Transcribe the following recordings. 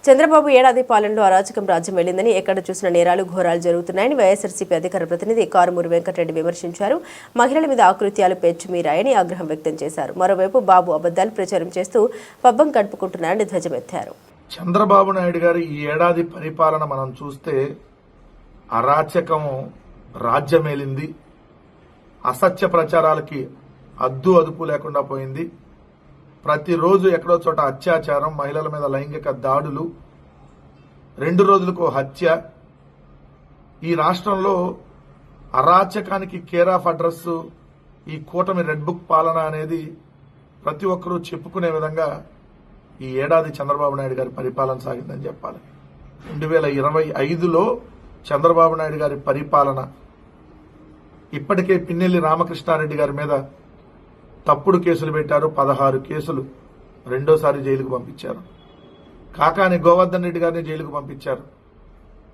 చంద్రబాబు ఏడాది పాలనలో అరాచకం రాజ్యం వెళ్లిందని ఎక్కడ చూసిన నేరాలు ఘోరాలు జరుగుతున్నాయని వైఎస్ఆర్సీపీ అధికార ప్రతినిధి కారుమూరి వెంకటరెడ్డి విమర్శించారు. మహిళల మీద ఆకృత్యాలు పెచ్చుమీరాయని ఆగ్రహం వ్యక్తం చేశారు. మరోవైపు బాబు అబద్దాలు ప్రచారం చేస్తూ పబ్బం గడుపుకుంటున్నారని ధ్వజమెత్తారు. చంద్రబాబు నాయుడు గారి ఈ ఏడాది పరిపాలన మనం చూస్తే అరాచకం రాజ్యమేలింది. అసత్య ప్రచారాలకి అదుపు లేకుండా పోయింది. ప్రతిరోజు ఎక్కడో చోట అత్యాచారం, మహిళల మీద లైంగిక దాడులు, 2 రోజులకు హత్య. ఈ రాష్ట్రంలో అరాచకానికి కేర్ ఆఫ్ అడ్రస్ ఈ కూటమి రెడ్ బుక్ పాలన అనేది ప్రతి ఒక్కరూ చెప్పుకునే విధంగా ఈ ఏడాది చంద్రబాబు నాయుడు గారి పరిపాలన సాగిందని చెప్పాలి. 2025లో చంద్రబాబు నాయుడు గారి పరిపాలన ఇప్పటికే పిన్నెల్లి రామకృష్ణారెడ్డి గారి మీద తప్పుడు కేసులు పెట్టారు. 16 కేసులు, రెండోసారి జైలుకు పంపించారు. కాకాని గోవర్ధన్ రెడ్డి గారిని జైలుకు పంపించారు.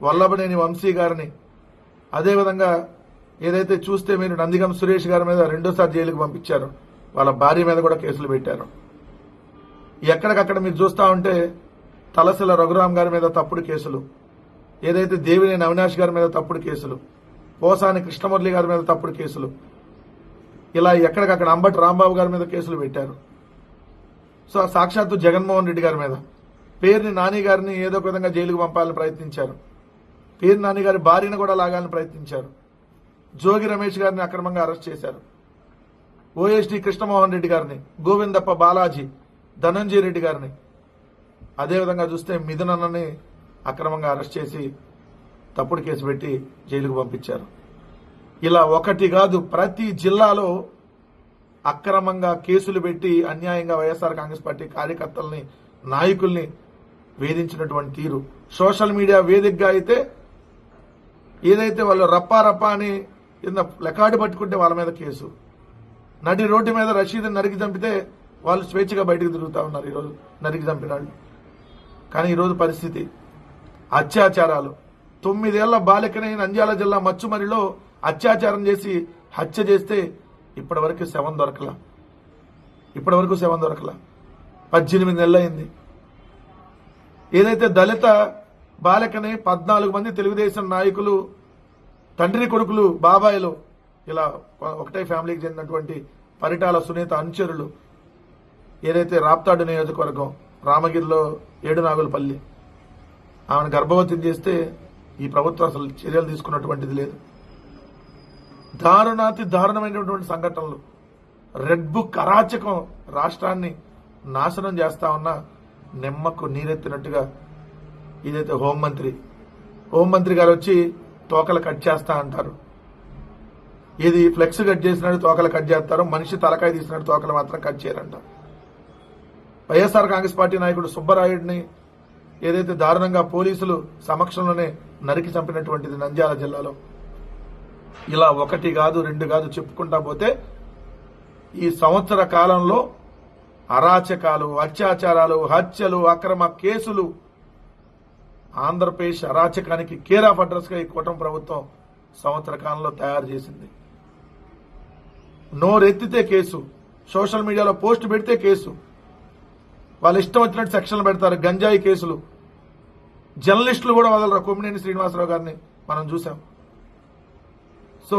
వల్లభనేని వంశీ గారిని, అదేవిధంగా ఏదైతే చూస్తే మీరు నందిగం సురేష్ గారి మీద రెండోసారి జైలుకు పంపించారు. వాళ్ళ భార్య మీద కూడా కేసులు పెట్టారు. ఎక్కడికక్కడ మీరు చూస్తా ఉంటే తలసిల రఘురాం గారి మీద తప్పుడు కేసులు, ఏదైతే దేవినేని అవినాష్ గారి మీద తప్పుడు కేసులు, పోసాని కృష్ణమురళి గారి మీద తప్పుడు కేసులు, ఇలా ఎక్కడికక్కడ అంబటి రాంబాబు గారి మీద కేసులు పెట్టారు. సో సాక్షాత్తు జగన్మోహన్ రెడ్డి గారి మీద, పేర్ని నాని గారిని ఏదో ఒక విధంగా జైలుకు పంపాలని ప్రయత్నించారు. పేరు నాని గారి భార్యను కూడా లాగాలని ప్రయత్నించారు. జోగి రమేష్ గారిని అక్రమంగా అరెస్ట్ చేశారు. ఓఎస్డీ కృష్ణమోహన్ రెడ్డి గారిని, గోవిందప్ప బాలాజీ, ధనంజయ రెడ్డి గారిని, అదేవిధంగా చూస్తే మిథునన్నని అక్రమంగా అరెస్ట్ చేసి తప్పుడు కేసు పెట్టి జైలుకు పంపించారు. ఇలా ఒకటి కాదు, ప్రతి జిల్లాలో అక్రమంగా కేసులు పెట్టి అన్యాయంగా వైఎస్ఆర్ కాంగ్రెస్ పార్టీ కార్యకర్తల్ని, నాయకుల్ని వేధించినటువంటి తీరు. సోషల్ మీడియా వేదికగా అయితే ఏదైతే వాళ్ళు రప్పా అని లెకాడు పట్టుకుంటే వాళ్ళ మీద కేసు, నడి రోడ్డు మీద రషీద్ని నరికి చంపితే వాళ్ళు స్వేచ్ఛగా బయటకు తిరుగుతా ఉన్నారు ఈరోజు నరికి చంపిన వాళ్ళు. కానీ ఈరోజు పరిస్థితి అత్యాచారాలు. 9 ఏళ్ల బాలికని నంద్యాల జిల్లా మచ్చుమరిలో అత్యాచారం చేసి హత్య చేస్తే ఇప్పటి వరకు శవం దొరకలా. 18 నెలలైంది. ఏదైతే దళిత బాలికని 14 మంది తెలుగుదేశం నాయకులు, తండ్రి కొడుకులు, బాబాయిలు, ఇలా ఒకటే ఫ్యామిలీకి చెందినటువంటి పరిటాల సునీత అనుచరులు, ఏదైతే రాప్తాడు నియోజకవర్గం రామగిరిలో ఏడునాగులపల్లి, ఆమెను గర్భవతిని చేస్తే ఈ ప్రభుత్వం అసలు చర్యలు తీసుకున్నటువంటిది లేదు. దారుణమైనటువంటి సంఘటనలు, రెడ్ బుక్ అరాచకం రాష్ట్రాన్ని నాశనం చేస్తా ఉన్న నిమ్మకు నీరెత్తినట్టుగా ఇదైతే హోంమంత్రి గారు వచ్చి తోకలు కట్ చేస్తా అంటారు. ఇది ఫ్లెక్స్ కట్ చేసినట్టు తోకలు కట్ చేస్తారు, మనిషి తలకాయ తీసినట్టు తోకలు మాత్రం కట్ చేయరంట. వైఎస్ఆర్ కాంగ్రెస్ పార్టీ నాయకుడు సుబ్బరాయుడిని ఏదైతే దారుణంగా పోలీసులు సమక్షంలోనే నరికి చంపినటువంటిది నంద్యాల జిల్లాలో. ఇలా 1 కాదు 2 కాదు చెప్పుకుంటా పోతే ఈ సంవత్సర కాలంలో అరాచకాలు, అత్యాచారాలు, హత్యలు, అక్రమ కేసులు, ఆంధ్రప్రదేశ్ అరాచకానికి కేర్ ఆఫ్ అడ్రస్ గా ఈ కూటమి ప్రభుత్వం సంవత్సర కాలంలో తయారు చేసింది. నోరెత్తితే కేసు, సోషల్ మీడియాలో పోస్ట్ పెడితే కేసు, వాళ్ళు ఇష్టం వచ్చినట్టు సెక్షన్లు పెడతారు. గంజాయి కేసులు, జర్నలిస్టులు కూడా వదలరు. కొమ్మినేని శ్రీనివాసరావు గారిని మనం చూసాం. సో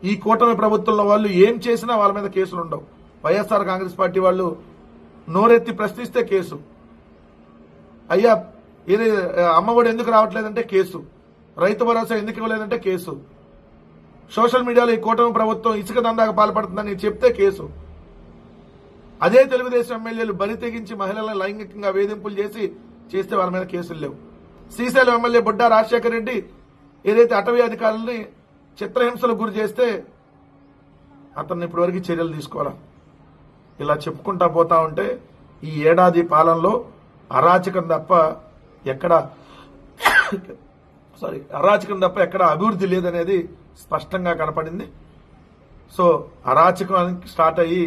ఈ కూటమి ప్రభుత్వంలో వాళ్ళు ఏం చేసినా వాళ్ళ మీద కేసులు ఉండవు. వైఎస్ఆర్ కాంగ్రెస్ పార్టీ వాళ్ళు నోరెత్తి ప్రశ్నిస్తే కేసు, అయ్యా ఏది అమ్మఒడి ఎందుకు రావట్లేదంటే కేసు, రైతు భరోసా ఎందుకు ఇవ్వలేదంటే కేసు, సోషల్ మీడియాలో ఈ కూటమి ప్రభుత్వం ఇసుక దందాకు పాల్పడుతుందని చెప్తే కేసు. అదే తెలుగుదేశం ఎమ్మెల్యేలు బరి తెగించి మహిళలను లైంగికంగా వేధింపులు చేస్తే వాళ్ళ మీద కేసులు లేవు. శ్రీశైలం ఎమ్మెల్యే బుడ్డా రాజశేఖర రెడ్డి ఏదైతే అటవీ అధికారులని చిత్రహింసలకు గురి చేస్తే అతన్ని ఇప్పటివరకు చర్యలు తీసుకోవాలా. ఇలా చెప్పుకుంటా పోతా ఉంటే ఈ ఏడాది పాలనలో అరాచకం తప్ప ఎక్కడ అభివృద్ధి లేదనేది స్పష్టంగా కనపడింది. సో అరాచకం స్టార్ట్ అయ్యి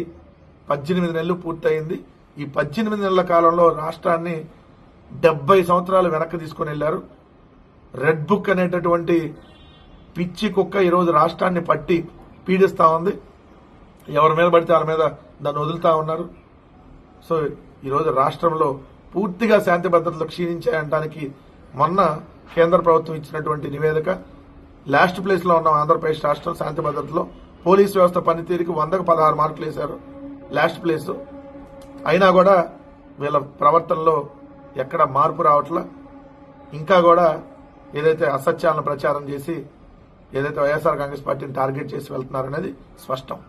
18 నెలలు పూర్తయింది. ఈ 18 నెలల కాలంలో రాష్ట్రాన్ని 70 సంవత్సరాలు వెనక్కి తీసుకుని వెళ్లారు. రెడ్ బుక్ అనేటటువంటి పిచ్చి కుక్క ఈరోజు రాష్ట్రాన్ని పట్టి పీడిస్తా ఉంది. ఎవరి మీద పడితే వాళ్ళ మీద దాన్ని వదులుతా ఉన్నారు. సో ఈరోజు రాష్ట్రంలో పూర్తిగా శాంతి భద్రతలు క్షీణించాయనడానికి మొన్న కేంద్ర ప్రభుత్వం ఇచ్చినటువంటి నివేదిక లాస్ట్ ప్లేస్ లో ఉన్న ఆంధ్రప్రదేశ్ రాష్ట్రం శాంతి భద్రతలో పోలీసు వ్యవస్థ పనితీరుకి 100కు 16 మార్కులు వేశారు, లాస్ట్ ప్లేస్. అయినా కూడా వీళ్ళ ప్రవర్తనలో ఎక్కడ మార్పు రావట్లా. ఇంకా కూడా ఏదైతే అసత్యాలను ప్రచారం చేసి ఏదైతే వైఎస్ఆర్ కాంగ్రెస్ పార్టీని టార్గెట్ చేసి వెళ్తున్నారనేది స్పష్టం.